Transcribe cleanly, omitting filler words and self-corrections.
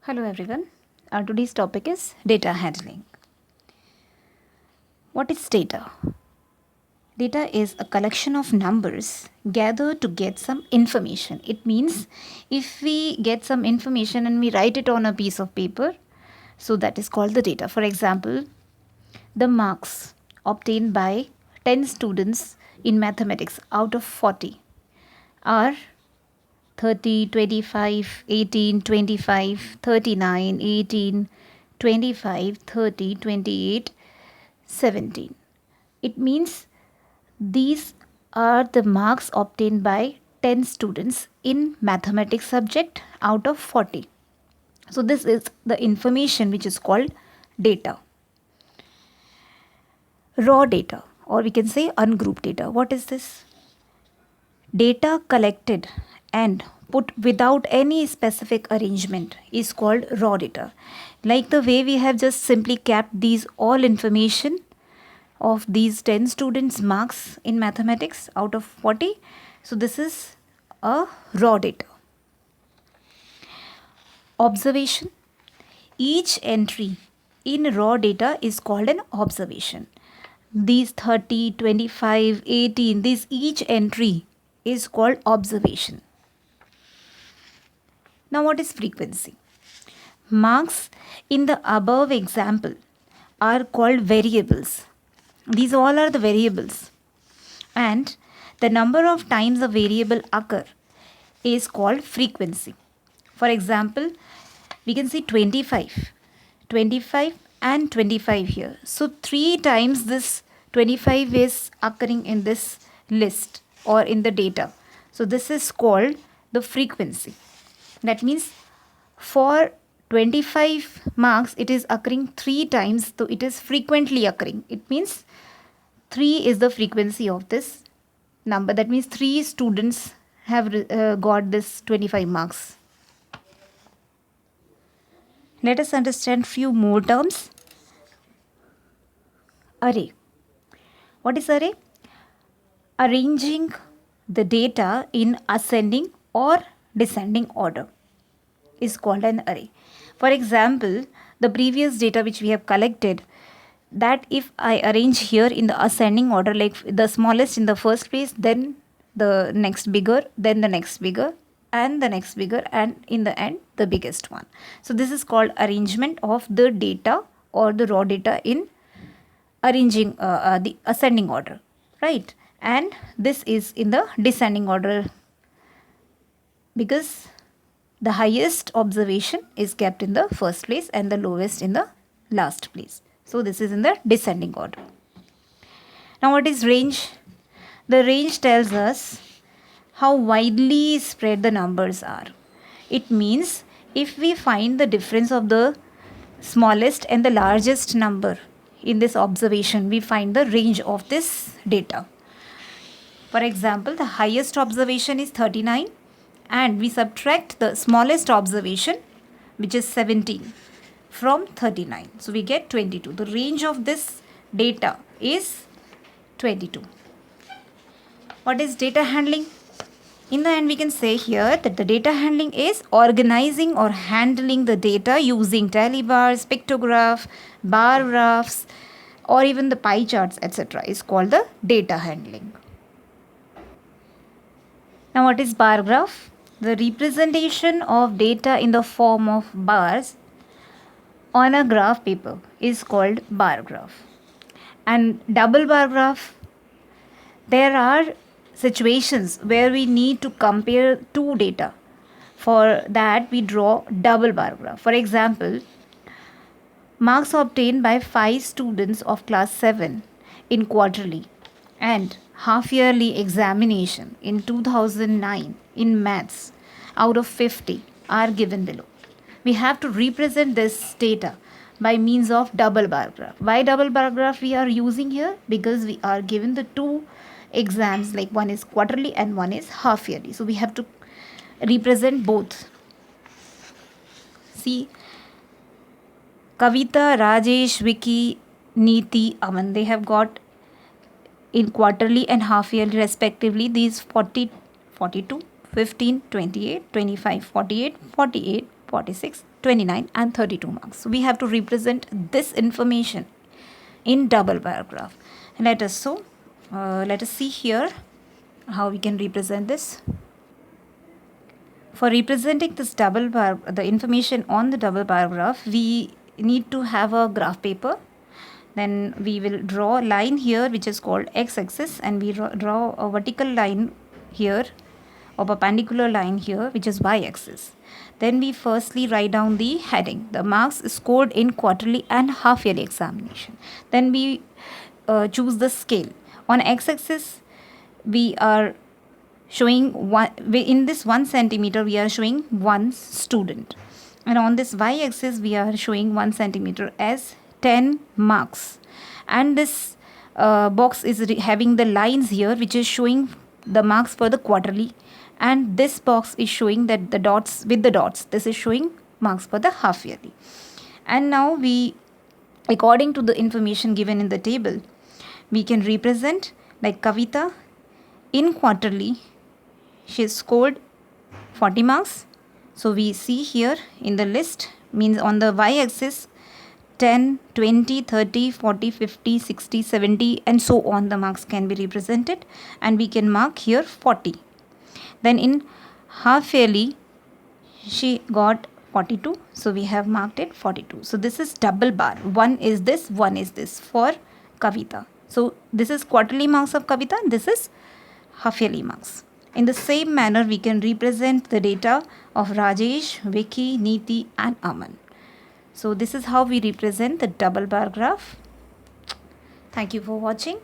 Hello everyone. Today's topic is data handling. What is data? Data is a collection of numbers gathered to get some information. It means if we get some information and we write it on a piece of paper, so that is called the data. For example, the marks obtained by 10 students in mathematics out of 40 are 30, 25, 18, 25, 39, 18, 25, 30, 28, 17. It means these are the marks obtained by 10 students in mathematics subject out of 40. So this is the information which is called data. Raw data, or we can say ungrouped data. What is this? Data collected and put without any specific arrangement is called raw data. Like the way we have just simply kept these all information of these 10 students marks in mathematics out of 40. So this is a raw data. Observation. Each entry in raw data is called an observation. These 30, 25, 18, this each entry is called observation. Now what is frequency? Marks in the above example are called variables. These all are the variables, and the number of times a variable occur is called frequency. For example, we can see 25 and 25 here. So 3 times this 25 is occurring in this list or in the data. So this is called the frequency. That means for 25 marks it is occurring 3 times, so it is frequently occurring. It means 3 is the frequency of this number. That means 3 students have got this 25 marks. Let us understand few more terms. Array. What is array? Arranging the data in ascending or descending order is called an array. For example, the previous data which we have collected, that if I arrange here in the ascending order, like the smallest in the first place, then the next bigger, then the next bigger, and the next bigger, and in the end the biggest one. So this is called arrangement of the data or the raw data in arranging the ascending order, right? And this is in the descending order because the highest observation is kept in the first place and the lowest in the last place. So this is in the descending order. Now what is range? The range tells us how widely spread the numbers are. It means if we find the difference of the smallest and the largest number in this observation, we find the range of this data. For example, the highest observation is 39 and we subtract the smallest observation, which is 17, from 39. So we get 22. The range of this data is 22. What is data handling? In the end, we can say here that the data handling is organizing or handling the data using tally bars, pictograph, bar graphs, or even the pie charts, etc. is called the data handling. Now what is bar graph? The representation of data in the form of bars on a graph paper is called bar graph. And double bar graph, there are situations where we need to compare two data. For that we draw double bar graph. For example, marks obtained by 5 students of class 7 in quarterly and half yearly examination in 2009 in maths out of 50 are given below. We have to represent this data by means of double bar graph. Why double bar graph we are using here? Because we are given the two exams, like one is quarterly and one is half yearly. So we have to represent both. See, Kavita, Rajesh, Vicky, Neeti, Aman, they have got in quarterly and half yearly respectively these 40, 42, 15, 28, 25, 48, 48, 46, 29 and 32 marks. So we have to represent this information in double bar graph. Let us see here how we can represent this. For representing this double bar, the information on the double bar graph, we need to have a graph paper. Then we will draw a line here which is called x-axis, and we draw a vertical line here or perpendicular line here which is y-axis. Then we firstly write down the heading, the marks scored in quarterly and half yearly examination. Then we choose the scale. On x-axis we are showing in this 1 centimeter we are showing one student, and on this y-axis we are showing 1 centimeter as 10 marks, and this box is having the lines here which is showing the marks for the quarterly, and this box is showing that the dots with the dots, this is showing marks for the half yearly. And now we, according to the information given in the table, we can represent like Kavita in quarterly she scored 40 marks. So we see here in the list, means on the y-axis 10, 20, 30, 40, 50, 60, 70 and so on the marks can be represented, and we can mark here 40. Then in half yearly she got 42, so we have marked it 42. So this is double bar, one is this for Kavita. So this is quarterly marks of Kavita, this is half yearly marks. In the same manner, we can represent the data of Rajesh, Vicky, Neeti and Aman. So this is how we represent the double bar graph. Thank you for watching.